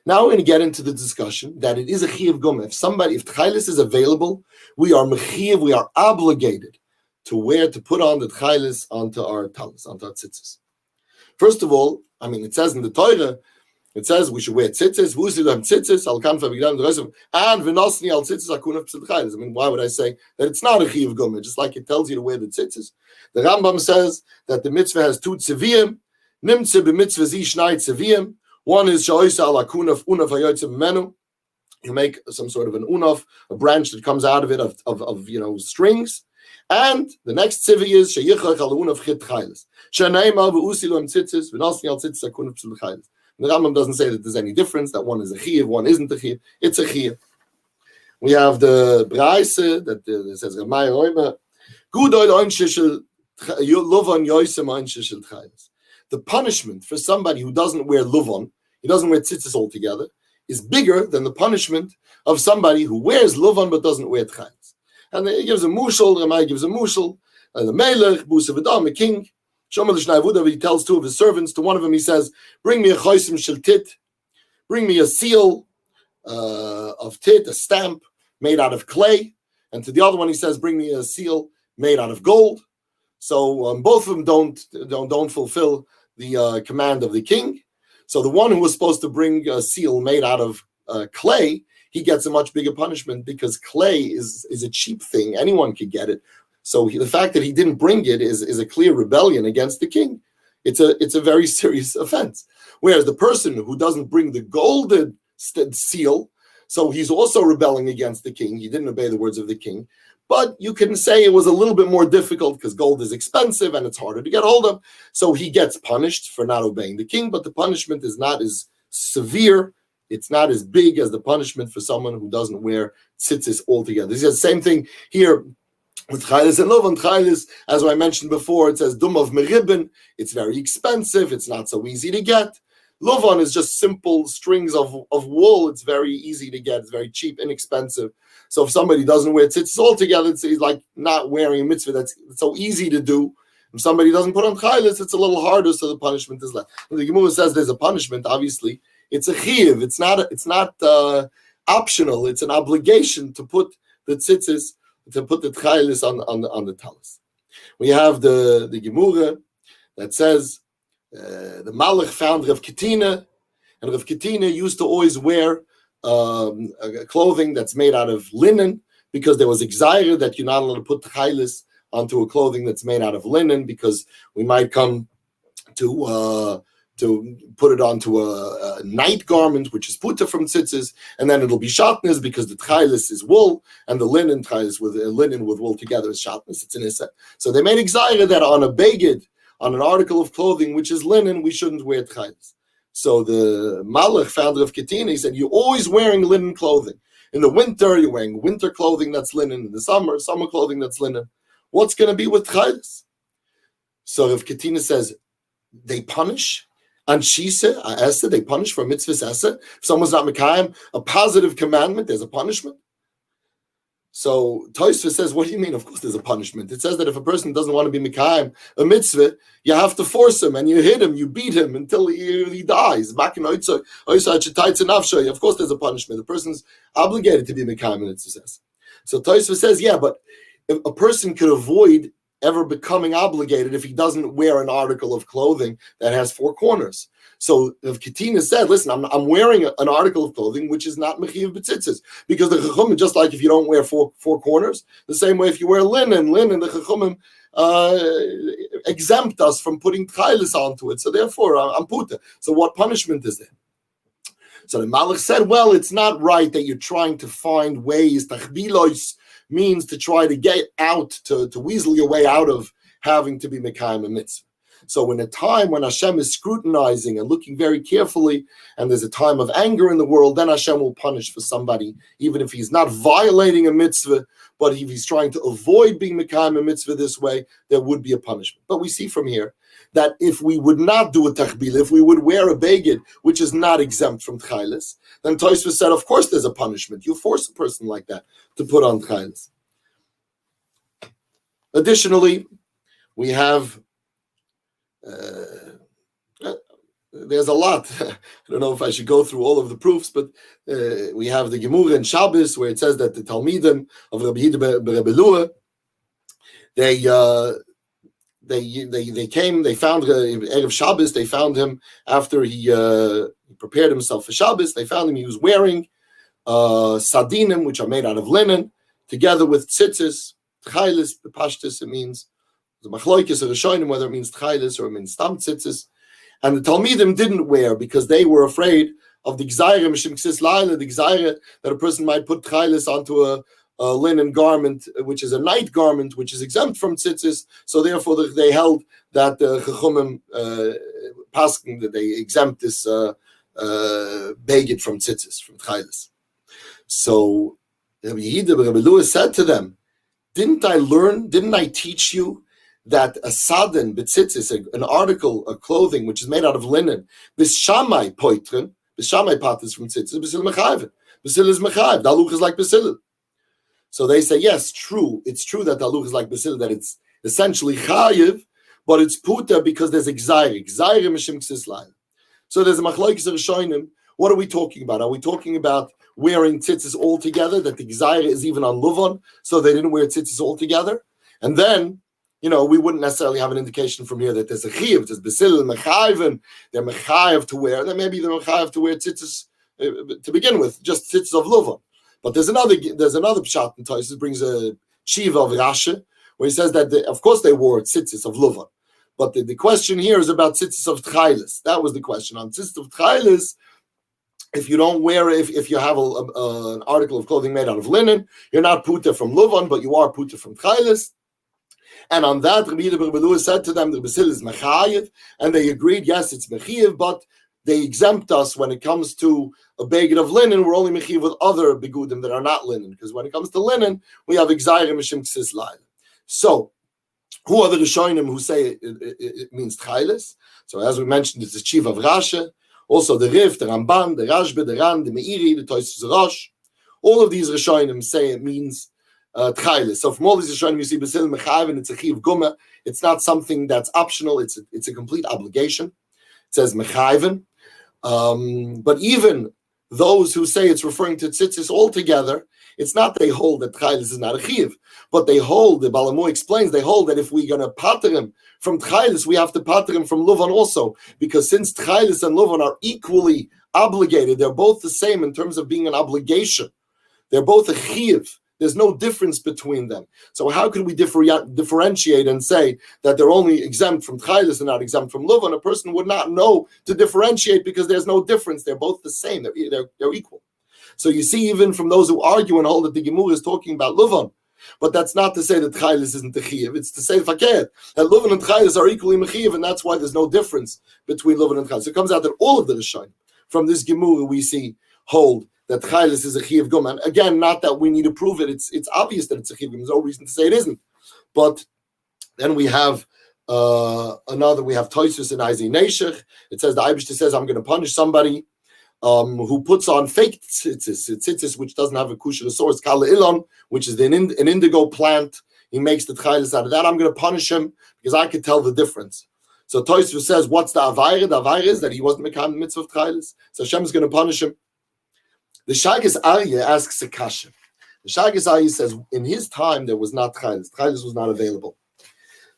Now we're going to get into the discussion that it is a Chiyuv Gum. If Techeiles is available, we are mechiyev, we are obligated to put on the Techeiles onto our talis, onto our tzitzis. First of all, it says in the Torah, it says we should wear tzitzis, vusilam tzitzis, al kanfa b'gdam, the rest of them, and v'nosni al tzitzis akunaf Techeiles. Why would I say that it's not a Chiyuv Gum? Just like it tells you to wear the tzitzis. The Rambam says that the mitzvah has two tziviyim, nimtze b'mitzvah zi shnai tziviyim. One is sha'oisa al akunaf unaf hayotzim menu. You make some sort of an unaf, a branch that comes out of it of strings. And the next tzivah is sheyichach al unaf chit chayles. She'neima v'usilu am tzitzis v'nosni al tzitzis akunaf tzil chayles. The Rambam doesn't say that there's any difference, that one is a chiyuv, one isn't a chiyuv. It's a chiyuv. We have the Braise that says Rabbi Roima, Gudoil oinshe shel lovon yoisem oinshe shel chayles. The punishment for somebody who doesn't wear luvon, he doesn't wear tzitzis altogether, is bigger than the punishment of somebody who wears luvon but doesn't wear tchayles. And he gives a mushal, Rabbi gives a mushal, the melech, busa v'dam, the king, Shomer l'shnai avuda, he tells two of his servants, to one of them he says, bring me a chosim shel tit, bring me a seal of tit, a stamp made out of clay, and to the other one he says, bring me a seal made out of gold. So both of them don't fulfill the command of the king. So the one who was supposed to bring a seal made out of clay, he gets a much bigger punishment because clay is a cheap thing. Anyone could get it. So the fact that he didn't bring it is a clear rebellion against the king. It's a very serious offense. Whereas the person who doesn't bring the golden seal, so he's also rebelling against the king. He didn't obey the words of the king. But you can say it was a little bit more difficult because gold is expensive and it's harder to get hold of. So he gets punished for not obeying the king, but the punishment is not as severe. It's not as big as the punishment for someone who doesn't wear tzitzis altogether. This is the same thing here with Techeiles and Lovon. Techeiles, as I mentioned before, it says dum of meribben. It's very expensive. It's not so easy to get. Lovon is just simple strings of wool. It's very easy to get. It's very cheap, inexpensive. So if somebody doesn't wear tzitzis altogether, it's like not wearing a mitzvah that's so easy to do. If somebody doesn't put on Techeiles, it's a little harder, so the punishment is less. When the Gamur says there's a punishment, obviously, it's a chiyuv. It's not optional. It's an obligation to put the tzitzis, to put the Techeiles on the talis. We have the Gamur that says the Malach found Rav Ketina, and Rav Ketina used to always wear clothing that's made out of linen, because there was exire that you're not allowed to put Techeiles onto a clothing that's made out of linen, because we might come to put it onto a night garment, which is puta from tzitzis, and then it'll be shatnez because the Techeiles is wool, and the linen Techeiles with linen with wool together is shatnez. It's an issa. So they made exire that on a beged, on an article of clothing which is linen, we shouldn't wear Techeiles. So the Malach, founder of Ketina, he said, you're always wearing linen clothing. In the winter, you're wearing winter clothing that's linen. In the summer clothing that's linen. What's going to be with Techeiles? So Rav Ketina says, they punish. And Shisa, Esa, they punish for mitzvahs Esa. If someone's not Mekayim, a positive commandment, there's a punishment. So Tosfos says, what do you mean? Of course there's a punishment. It says that if a person doesn't want to be Mekayim a mitzvah, you have to force him, and you hit him, you beat him until he dies. Of course there's a punishment. The person's obligated to be Mekayim in mitzvahs. So Tosfos says, yeah, but if a person could avoid ever becoming obligated if he doesn't wear an article of clothing that has four corners. So if Ketina said, listen, I'm wearing an article of clothing which is not mechiyev b'tzitzis, because the Chachumim, just like if you don't wear four corners, the same way if you wear linen, the Chachumim exempt us from putting Techeiles onto it. So therefore, I'm puta. So what punishment is there? So the Malach said, well, it's not right that you're trying to find ways, tachbilos means to try to get out, to weasel your way out of having to be Mekayim a mitzvah. So in a time when Hashem is scrutinizing and looking very carefully, and there's a time of anger in the world, then Hashem will punish for somebody, even if he's not violating a mitzvah, but if he's trying to avoid being Mekayim a mitzvah this way, there would be a punishment. But we see from here that if we would not do a tachbil, if we would wear a beged, which is not exempt from Techeiles, then Tosfos said, of course there's a punishment. You force a person like that to put on Techeiles. Additionally, we have there's a lot. I don't know if I should go through all of the proofs, but we have the Gamur and Shabbos where it says that the Talmidim of Rabbi Yehuda they came, they found Erev Shabbos, they found him after he prepared himself for Shabbos. They found him, he was wearing sadinim, which are made out of linen, together with tzitzis, Techeiles, the pashtus, it means the machloikis or rishonim, whether it means Techeiles or it means stam tzitzis. And the Talmidim didn't wear because they were afraid of the gzaira, mishim ksis laila, the gzaira that a person might put Techeiles onto a linen garment, which is a night garment, which is exempt from tzitzis. So therefore, they held that Chachumim paskin that they exempt this beged from tzitzis, from Techeiles. So Rabbi Yehuda said to them, didn't I teach you that a sadin b'tzitzis, an article of clothing which is made out of linen, b'shamai poitrin, b'shamai patis from tzitzis, b'sil mechayiv, b'sil is mechayiv, the haluch is like b'sil. So they say, yes, true. It's true that the haluch is like b'sil, that it's essentially chayiv, but it's puta because there's a gzaira mishim ksis lail. So there's a machlokes rishonim. What are we talking about? Are we talking about wearing tzitzis all together, that the gzaira is even on luvon, so they didn't wear tzitzis all together? And then, we wouldn't necessarily have an indication from here that there's a chiyuv, there's basil and mechayiv, they're mechayiv to wear. Then maybe they're mechayiv to wear tzitzis to begin with, just tzitzis of luvon. But there's another pshat in Tosfos brings a Chiyuv of Rashi, where he says that of course they wore tzitzis of luvon, but the question here is about tzitzis of Techeiles. That was the question on tzitzis of Techeiles. If you don't wear it, if you have an article of clothing made out of linen, you're not puta from luvon, but you are puta from Techeiles. And on that, Rabbi Yehuda said to them, the basil is mechayiv, and they agreed, yes, it's mechayiv, but they exempt us when it comes to a beged of linen. We're only mechayiv with other begudim that are not linen, because when it comes to linen, we have gzaira mishim ksis laila. So, who are the rishonim who say it means Techeiles? So, as we mentioned, it's the Chiyuv of Rashi, also the Rif, the Ramban, the Rashba, the Ran, the Meiri, the Tosfos Rosh. All of these rishonim say it means Techeiles. So from all these rishonim, you see basil mechayiv, and it's a chiyuv guma. It's not something that's optional. It's a complete obligation. It says mechayiv. But even those who say it's referring to tzitzis altogether, it's not they hold that Techeiles is not a chiyuv, but they hold, the Balamu explains, they hold that if we're going to pater him from Techeiles, we have to pater him from luvon also, because since Techeiles and luvon are equally obligated, they're both the same in terms of being an obligation. They're both a chiyuv. There's no difference between them. So how could we differentiate and say that they're only exempt from Techeiles and not exempt from luvon? A person would not know to differentiate because there's no difference. They're both the same. They're equal. So you see, even from those who argue and hold that the Gamur is talking about luvon, but that's not to say that Techeiles isn't the chiyuv. It's to say that luvon and Techeiles are equally mechiyev, and that's why there's no difference between luvon and Techeiles. So it comes out that all of the rishonim from this Gamur we see hold that Techeiles is a chiyuv gum. And again, not that we need to prove it. It's obvious that it's a chiyuv gum. There's no reason to say it isn't. But then we have we have Tosfos in Eizei Neshech. It says the Eibishter says, I'm going to punish somebody who puts on fake tzitzis, which doesn't have a kosher source, kala ilon, which is an indigo plant. He makes the Techeiles out of that. I'm going to punish him because I could tell the difference. So Tosfos says, what's the avayra? The avayra is that he wasn't making the mitzvah of Techeiles. So Hashem is going to punish him. The Shagas Aryeh asks a kasha. The Shagas Aryeh says, in his time, there was not Techeiles. Techeiles was not available.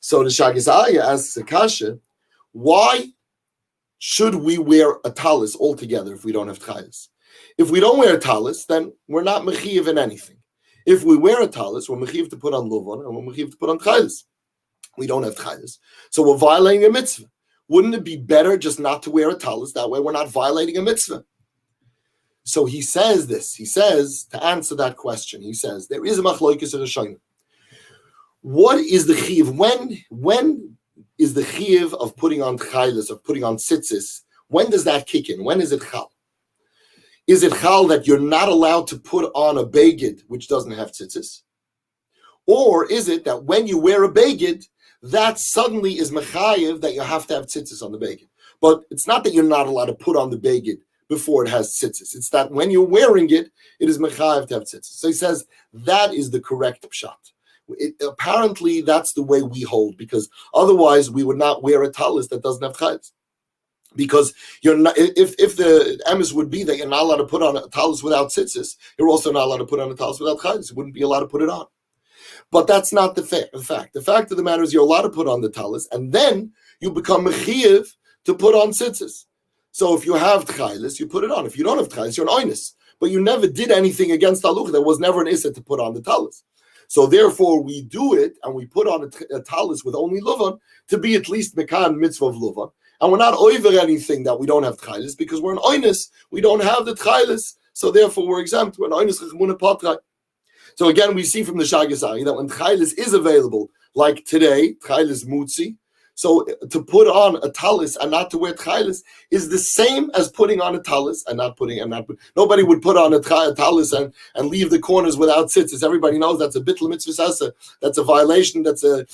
So the Shagas Aryeh asks a kasha, why should we wear a talis altogether if we don't have Techeiles? If we don't wear a talis, then we're not mechiyev in anything. If we wear a talis, we're mechiyev to put on luvon, and we're mechiyev to put on Techeiles. We don't have Techeiles. So we're violating a mitzvah. Wouldn't it be better just not to wear a talis? That way we're not violating a mitzvah. So he says this. He says, to answer that question, he says, there is a machlokes of rishonim. What is the chiyuv? When is the chiyuv of putting on Techeiles, of putting on tzitzis? When does that kick in? When is it chal? Is it chal that you're not allowed to put on a beged which doesn't have tzitzis? Or is it that when you wear a beged, that suddenly is mechayev that you have to have tzitzis on the beged? But it's not that you're not allowed to put on the beged before it has tzitzis. It's that when you're wearing it, it is mechayev to have tzitzis. So he says that is the correct pshat. Apparently, that's the way we hold, because otherwise we would not wear a talis that doesn't have Techeiles. Because you're not, if the emes would be that you're not allowed to put on a talus without tzitzis, you're also not allowed to put on a talus without chaylis. You wouldn't be allowed to put it on. But that's not the fact. The fact of the matter is you're allowed to put on the talus, and then you become mechiyev to put on tzitzis. So if you have Techeiles, you put it on. If you don't have Techeiles, you're an oinus. But you never did anything against halucha. There was never an issa to put on the talus. So therefore, we do it, and we put on a talus with only luvan to be at least mekan mitzvah of luvan. And we're not over anything that we don't have Techeiles, because we're an oinus. We don't have the Techeiles, so therefore we're exempt. We're an oinus chachmuna patrai. So again, we see from the Shagasari that when Techeiles is available, like today, Techeiles mutzi, so to put on a talus and not to wear Techeiles is the same as putting on a talus and not putting. Nobody would put on a talus and leave the corners without tzitzis. Everybody knows that's a bittul mitzvah sasa. That's a violation. That's of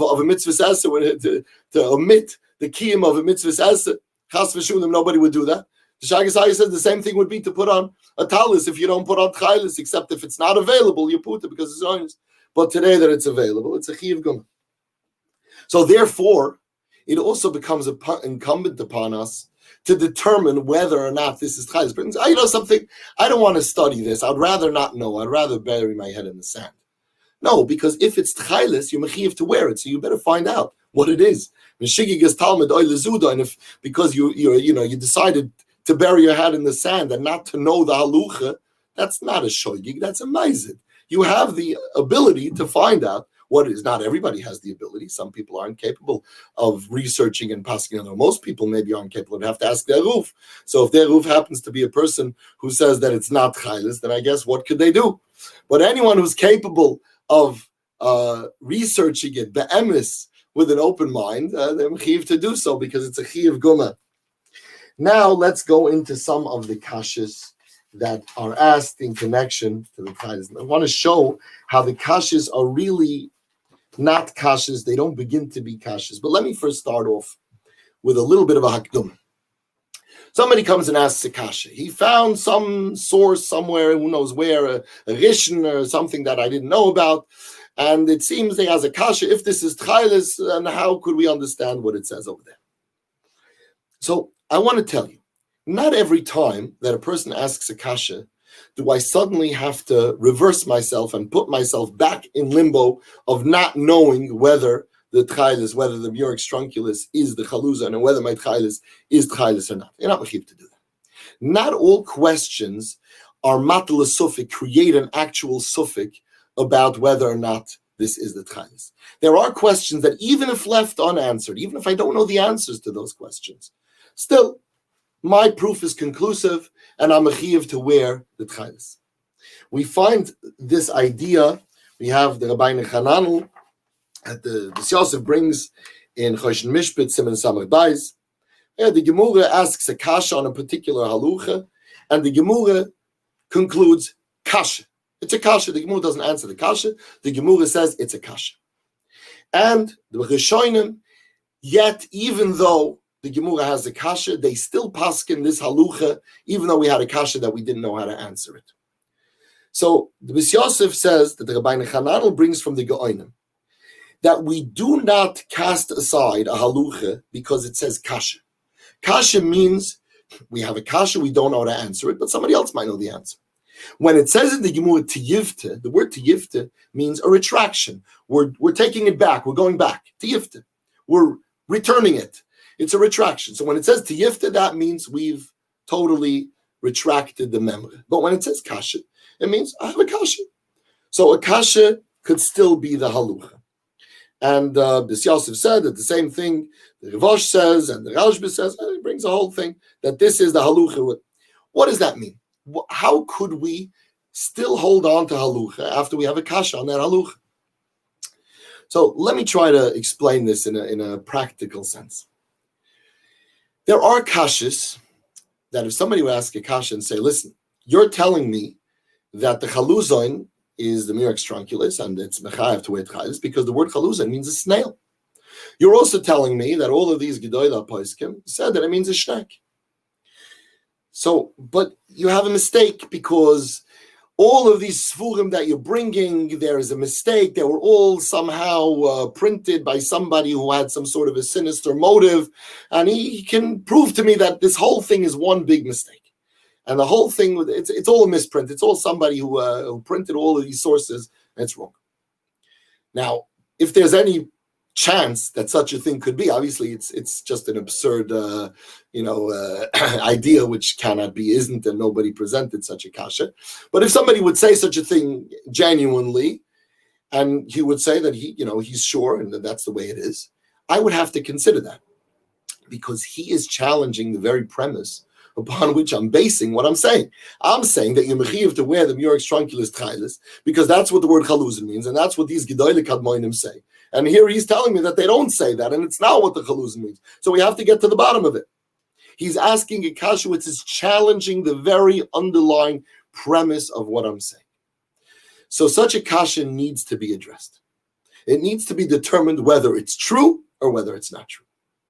a mitzvah sasa to omit the kiyum of a mitzvah sasa. Chas v'shulim, nobody would do that. The Shagasari says the same thing would be to put on a talus if you don't put on Techeiles, except if it's not available, you put it because it's honest. But today that it's available, it's a Chiyuv Gamur. So therefore, it also becomes incumbent upon us to determine whether or not this is Techeiles. You know something? I don't want to study this. I'd rather not know. I'd rather bury my head in the sand. No, because if it's Techeiles, you're mechiyev to wear it, so you better find out what it is. And if because you decided to bury your head in the sand and not to know the halucha, that's not a shoygig, that's a ma'izid. You have the ability to find out what it is. Not everybody has the ability. Some people aren't capable of researching and passing on. Most people maybe aren't capable. They have to ask their roof. So if their roof happens to be a person who says that it's not Techeiles, then I guess what could they do? But anyone who's capable of researching it, be'emes, with an open mind, they're mechiyev to do so because it's a Chiyuv Gamur. Now let's go into some of the kashas that are asked in connection to the Techeiles. I want to show how the kashas are really not kashas. They don't begin to be kashas. But let me first start off with a little bit of a hakdum. Somebody comes and asks a kasha. He found some source somewhere, who knows where, a rishon or something that I didn't know about. And it seems he has a kasha. If this is Techeiles, then how could we understand what it says over there? So I want to tell you, not every time that a person asks a kasha do I suddenly have to reverse myself and put myself back in limbo of not knowing whether the Techeiles, whether the Murex Trunculus is the Chaluzah, and whether my Techeiles is Techeiles or not. You're not mechiyev to do that. Not all questions are matla sufik, create an actual sufik about whether or not this is the Techeiles. There are questions that even if left unanswered, even if I don't know the answers to those questions, still, my proof is conclusive, and I'm mechiyev to wear the Techeiles. We find this idea. We have the Rabbi Nechananel that the Yosef brings in Choshen Mishpat Siman Samach Beis. The Gamur asks a kasha on a particular halucha, and the Gamur concludes kasha. It's a kasha. The Gamur doesn't answer the kasha. The Gamur says it's a kasha. And the Rishonim, yet even though the Gemara has a kasha, they still paskin this halucha, even though we had a kasha that we didn't know how to answer it. So the Bis Yosef says that the Rabbi Nechananel brings from the Geonim that we do not cast aside a halucha because it says kasha. Kasha means we have a kasha, we don't know how to answer it, but somebody else might know the answer. When it says in the Gemara tiyivte, the word tiyivte means a retraction. We're taking it back. We're going back. Tiyivte. We're returning it. It's a retraction. So when it says tiyifta, that means we've totally retracted the memory. But when it says kasha, it means I have a kasha. So a kasha could still be the halucha. And Bis Yosef said that the same thing the Rivosh says and the Rashbi says, and it brings the whole thing, that this is the halucha. What does that mean? How could we still hold on to halucha after we have a kasha on that halucha? So let me try to explain this in a practical sense. There are kashas that if somebody would ask a kasha and say, listen, you're telling me that the chaluzoin is the Murex Trunculus and it's mechayev to wear Techeiles because the word chaluzoin means a snail. You're also telling me that all of these gedolah poskim said that it means a shnek. So, but you have a mistake because all of these sfurim that you're bringing, there is a mistake. They were all somehow printed by somebody who had some sort of a sinister motive. And he can prove to me that this whole thing is one big mistake. And the whole thing, it's all a misprint. It's all somebody who printed all of these sources, and it's wrong. Now, if there's any chance that such a thing could be, obviously it's just an absurd idea which cannot be, isn't, and nobody presented such a kasha. But if somebody would say such a thing genuinely, and he would say that he's sure and that that's the way it is, I would have to consider that, because he is challenging the very premise upon which I'm basing what I'm saying. I'm saying that you're mechiyev to wear the murex trunculus Techeiles because that's what the word chaluzin means, and that's what these gedolei kadmonim say. And here he's telling me that they don't say that, and it's not what the chaluzin means. So we have to get to the bottom of it. He's asking a kasha which is challenging the very underlying premise of what I'm saying. So such a kasha needs to be addressed. It needs to be determined whether it's true or whether it's not true.